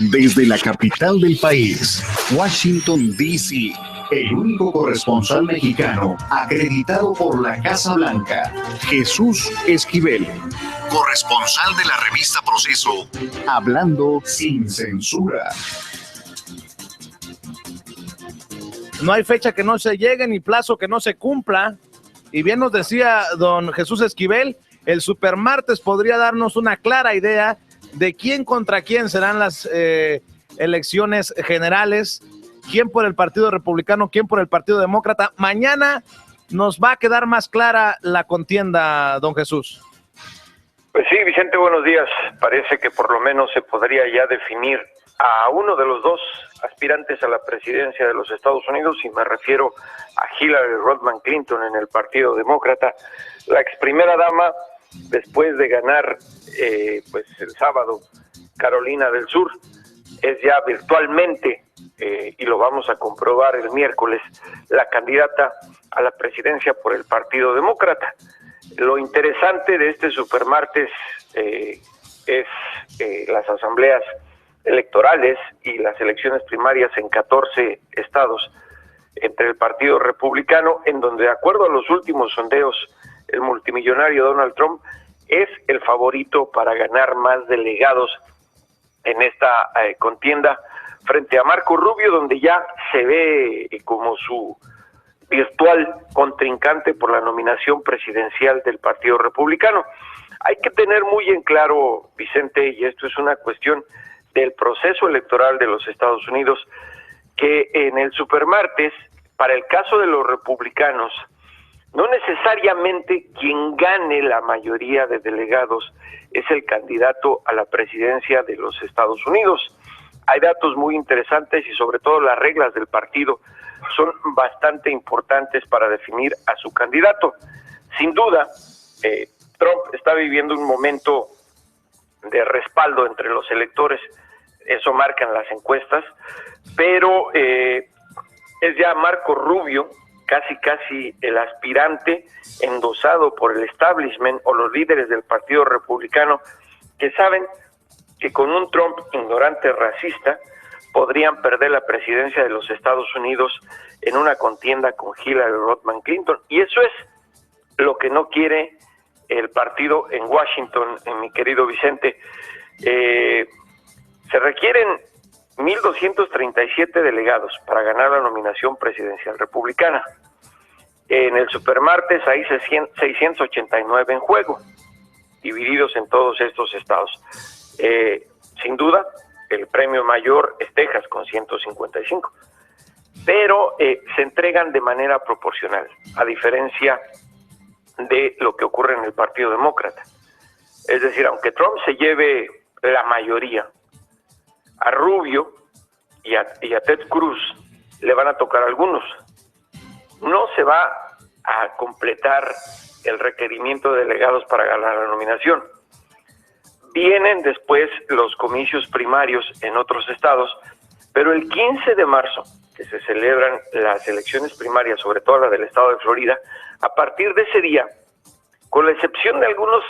Desde la capital del país, Washington, D.C., el único corresponsal mexicano acreditado por la Casa Blanca, Jesús Esquivel, corresponsal de la revista Proceso, hablando sin censura. No hay fecha que no se llegue ni plazo que no se cumpla. Y bien nos decía don Jesús Esquivel, el supermartes podría darnos una clara idea de quién contra quién serán las elecciones generales, quién por el Partido Republicano, quién por el Partido Demócrata. Mañana nos va a quedar más clara la contienda, don Jesús. Pues sí, Vicente, buenos días. Parece que por lo menos se podría ya definir a uno de los dos aspirantes a la presidencia de los Estados Unidos, y me refiero a Hillary Rodham Clinton en el Partido Demócrata, la ex primera dama, después de ganar pues el sábado Carolina del Sur. Es ya virtualmente, y lo vamos a comprobar el miércoles, la candidata a la presidencia por el Partido Demócrata. Lo interesante de este supermartes es las asambleas electorales y las elecciones primarias en 14 estados entre el Partido Republicano, en donde, de acuerdo a los últimos sondeos, el multimillonario Donald Trump es el favorito para ganar más delegados en esta contienda frente a Marco Rubio, donde ya se ve como su virtual contrincante por la nominación presidencial del Partido Republicano. Hay que tener muy en claro, Vicente, y esto es una cuestión del proceso electoral de los Estados Unidos, que en el supermartes, para el caso de los republicanos, no necesariamente quien gane la mayoría de delegados es el candidato a la presidencia de los Estados Unidos. Hay datos muy interesantes y sobre todo las reglas del partido son bastante importantes para definir a su candidato. Sin duda, Trump está viviendo un momento de respaldo entre los electores, eso marcan las encuestas, pero es ya Marco Rubio casi el aspirante endosado por el establishment o los líderes del Partido Republicano, que saben que con un Trump ignorante racista podrían perder la presidencia de los Estados Unidos en una contienda con Hillary Rodham Clinton, y eso es lo que no quiere el partido en Washington, mi querido Vicente. Se requieren 1,237 delegados para ganar la nominación presidencial republicana. En el supermartes hay 689 en juego, divididos en todos estos estados. Sin duda, el premio mayor es Texas con 155, pero se entregan de manera proporcional, a diferencia de lo que ocurre en el Partido Demócrata. Es decir, aunque Trump se lleve la mayoría, a Rubio y a Ted Cruz le van a tocar algunos. No se va a completar el requerimiento de delegados para ganar la nominación. Vienen después los comicios primarios en otros estados, pero el 15 de marzo, que se celebran las elecciones primarias, sobre todo la del estado de Florida, a partir de ese día, con la excepción de algunos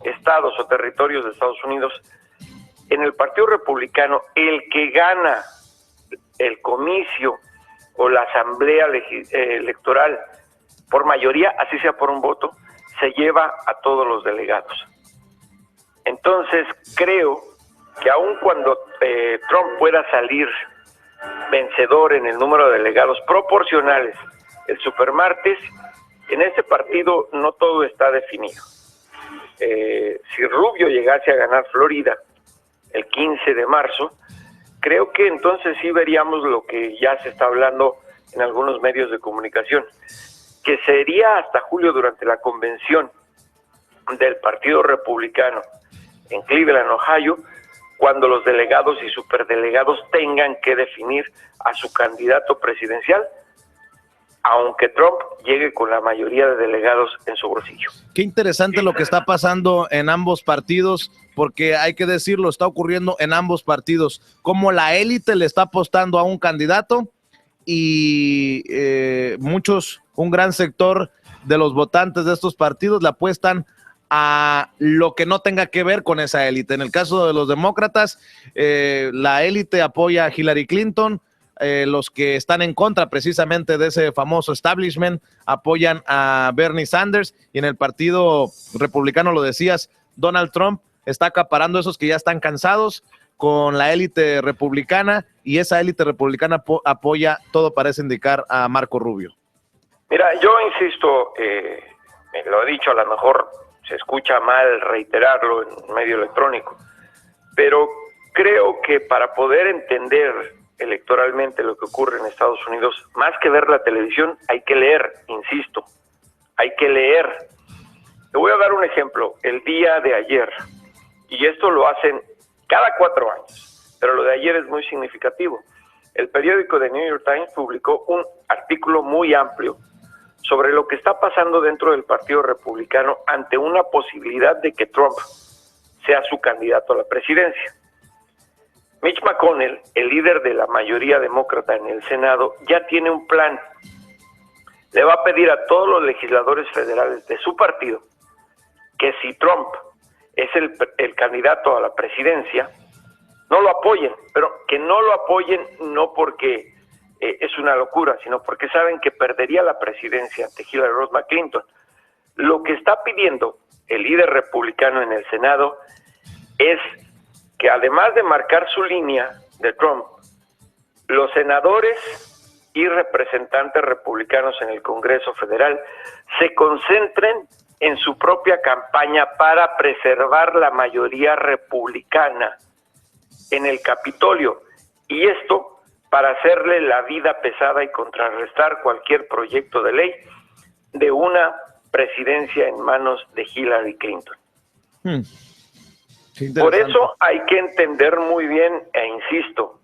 estados o territorios de Estados Unidos, en el Partido Republicano, el que gana el comicio o la asamblea electoral por mayoría, así sea por un voto, se lleva a todos los delegados. Entonces, creo que aun cuando Trump pueda salir vencedor en el número de delegados proporcionales el supermartes, en este partido no todo está definido. Si Rubio llegase a ganar Florida el 15 de marzo, creo que entonces sí veríamos lo que ya se está hablando en algunos medios de comunicación, que sería hasta julio, durante la convención del Partido Republicano en Cleveland, Ohio, cuando los delegados y superdelegados tengan que definir a su candidato presidencial, aunque Trump llegue con la mayoría de delegados en su bolsillo. Qué interesante lo que está pasando en ambos partidos, porque hay que decirlo, está ocurriendo en ambos partidos, como la élite le está apostando a un candidato y un gran sector de los votantes de estos partidos le apuestan a lo que no tenga que ver con esa élite. En el caso de los demócratas, la élite apoya a Hillary Clinton, los que están en contra precisamente de ese famoso establishment apoyan a Bernie Sanders, y en el partido republicano, lo decías, Donald Trump está acaparando esos que ya están cansados con la élite republicana, y esa élite republicana apoya, todo parece indicar, a Marco Rubio. Mira, yo insisto, lo he dicho, a lo mejor se escucha mal reiterarlo en medio electrónico, pero creo que para poder entender electoralmente lo que ocurre en Estados Unidos, más que ver la televisión, hay que leer, insisto, hay que leer. Te voy a dar un ejemplo. El día de ayer, y esto lo hacen cada 4 años, pero lo de ayer es muy significativo. El periódico The New York Times publicó un artículo muy amplio sobre lo que está pasando dentro del Partido Republicano ante una posibilidad de que Trump sea su candidato a la presidencia. Mitch McConnell, el líder de la mayoría demócrata en el Senado, ya tiene un plan. Le va a pedir a todos los legisladores federales de su partido que si Trump es el candidato a la presidencia, no lo apoyen, pero que no lo apoyen no porque es una locura, sino porque saben que perdería la presidencia ante Hillary Rodham Clinton. Lo que está pidiendo el líder republicano en el Senado es que, además de marcar su línea de Trump, los senadores y representantes republicanos en el Congreso Federal se concentren en su propia campaña para preservar la mayoría republicana en el Capitolio, y esto para hacerle la vida pesada y contrarrestar cualquier proyecto de ley de una presidencia en manos de Hillary Clinton. Por eso hay que entender muy bien, e insisto,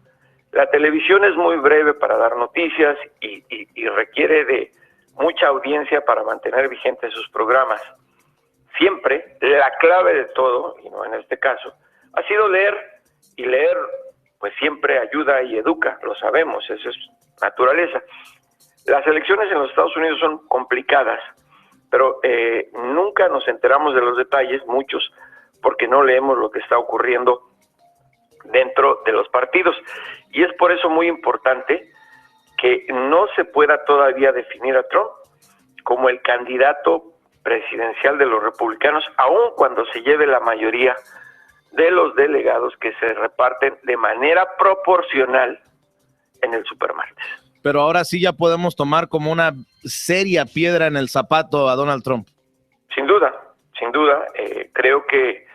la televisión es muy breve para dar noticias y requiere de mucha audiencia para mantener vigentes sus programas. Siempre la clave de todo, y no en este caso, ha sido leer, y leer pues siempre ayuda y educa, lo sabemos, eso es naturaleza. Las elecciones en los Estados Unidos son complicadas, pero nunca nos enteramos de los detalles, muchos, porque no leemos lo que está ocurriendo dentro de los partidos. Y es por eso muy importante que no se pueda todavía definir a Trump como el candidato presidencial de los republicanos, aun cuando se lleve la mayoría de los delegados que se reparten de manera proporcional en el supermartes. Pero ahora sí ya podemos tomar como una seria piedra en el zapato a Donald Trump. Sin duda, creo que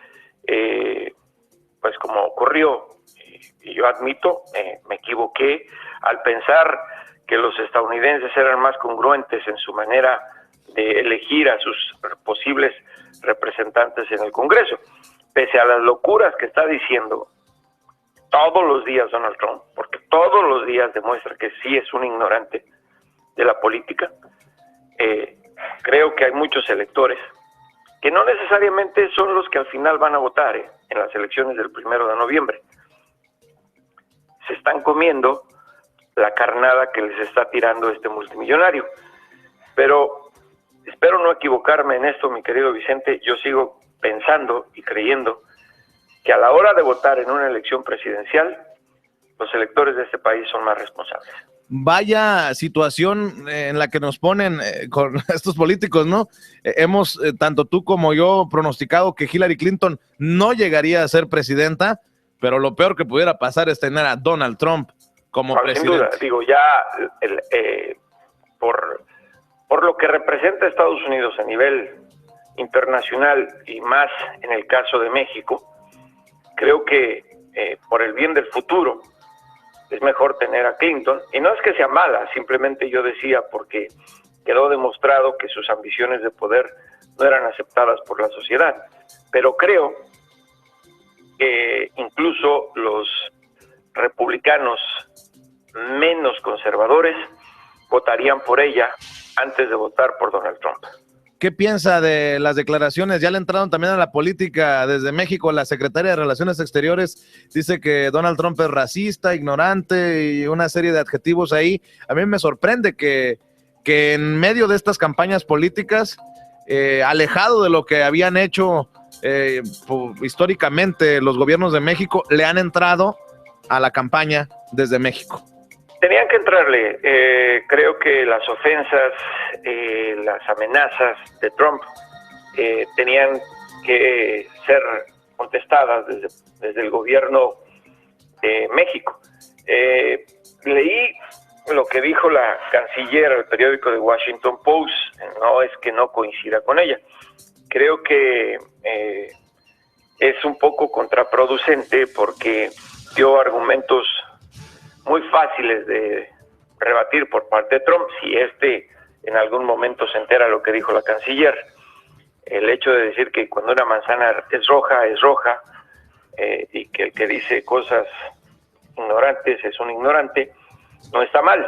pues como ocurrió, y yo admito, me equivoqué al pensar que los estadounidenses eran más congruentes en su manera de elegir a sus posibles representantes en el Congreso. Pese a las locuras que está diciendo todos los días Donald Trump, porque todos los días demuestra que sí es un ignorante de la política, creo que hay muchos electores que no necesariamente son los que al final van a votar en las elecciones del 1 de noviembre. Se están comiendo la carnada que les está tirando este multimillonario. Pero espero no equivocarme en esto, mi querido Vicente. Yo sigo pensando y creyendo que a la hora de votar en una elección presidencial, los electores de este país son más responsables. Vaya situación en la que nos ponen con estos políticos, ¿no? Hemos, tanto tú como yo, pronosticado que Hillary Clinton no llegaría a ser presidenta, pero lo peor que pudiera pasar es tener a Donald Trump como presidente. Sin duda, digo, ya por lo que representa Estados Unidos a nivel internacional y más en el caso de México, creo que por el bien del futuro es mejor tener a Clinton, y no es que sea mala, simplemente yo decía porque quedó demostrado que sus ambiciones de poder no eran aceptadas por la sociedad, pero creo que incluso los republicanos menos conservadores votarían por ella antes de votar por Donald Trump. ¿Qué piensa de las declaraciones? Ya le entraron también a la política desde México. La secretaria de Relaciones Exteriores dice que Donald Trump es racista, ignorante y una serie de adjetivos ahí. A mí me sorprende que en medio de estas campañas políticas alejado de lo que habían hecho históricamente los gobiernos de México, le han entrado a la campaña desde México. Tenían que entrarle. Creo que las ofensas, las amenazas de Trump tenían que ser contestadas desde el gobierno de México. Leí lo que dijo la canciller al periódico The Washington Post. No es que no coincida con ella. Creo que es un poco contraproducente porque dio argumentos muy fáciles de rebatir por parte de Trump si en algún momento se entera lo que dijo la canciller. El hecho de decir que cuando una manzana es roja, y que el que dice cosas ignorantes es un ignorante, no está mal,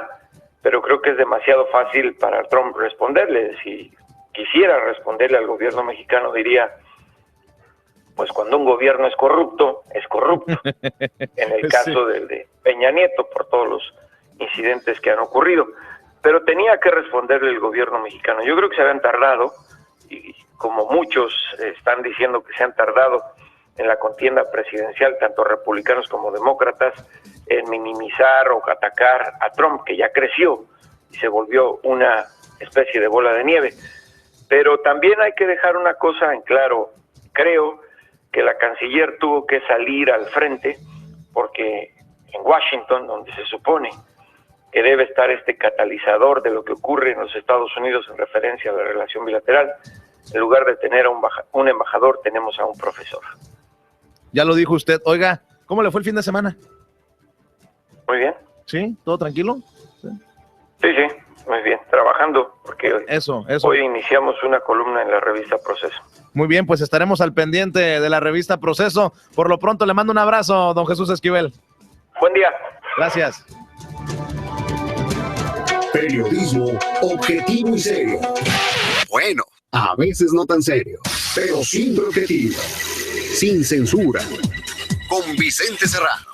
pero creo que es demasiado fácil para Trump responderle. Si quisiera responderle al gobierno mexicano, diría, pues cuando un gobierno es corrupto, es corrupto. En el caso de Peña Nieto, por todos los incidentes que han ocurrido. Pero tenía que responderle el gobierno mexicano. Yo creo que se habían tardado, y como muchos están diciendo que se han tardado en la contienda presidencial, tanto republicanos como demócratas, en minimizar o atacar a Trump, que ya creció y se volvió una especie de bola de nieve. Pero también hay que dejar una cosa en claro. Creo que la canciller tuvo que salir al frente, porque en Washington, donde se supone que debe estar este catalizador de lo que ocurre en los Estados Unidos en referencia a la relación bilateral, en lugar de tener a un embajador, tenemos a un profesor. Ya lo dijo usted. Oiga, ¿cómo le fue el fin de semana? Muy bien. ¿Sí? ¿Todo tranquilo? Sí, muy bien. Trabajando, porque eso. Hoy iniciamos una columna en la revista Proceso. Muy bien, pues estaremos al pendiente de la revista Proceso. Por lo pronto le mando un abrazo, don Jesús Esquivel. Buen día. Gracias. Periodismo objetivo y serio. Bueno, a veces no tan serio, pero siempre objetivo. Sin censura. Con Vicente Serrano.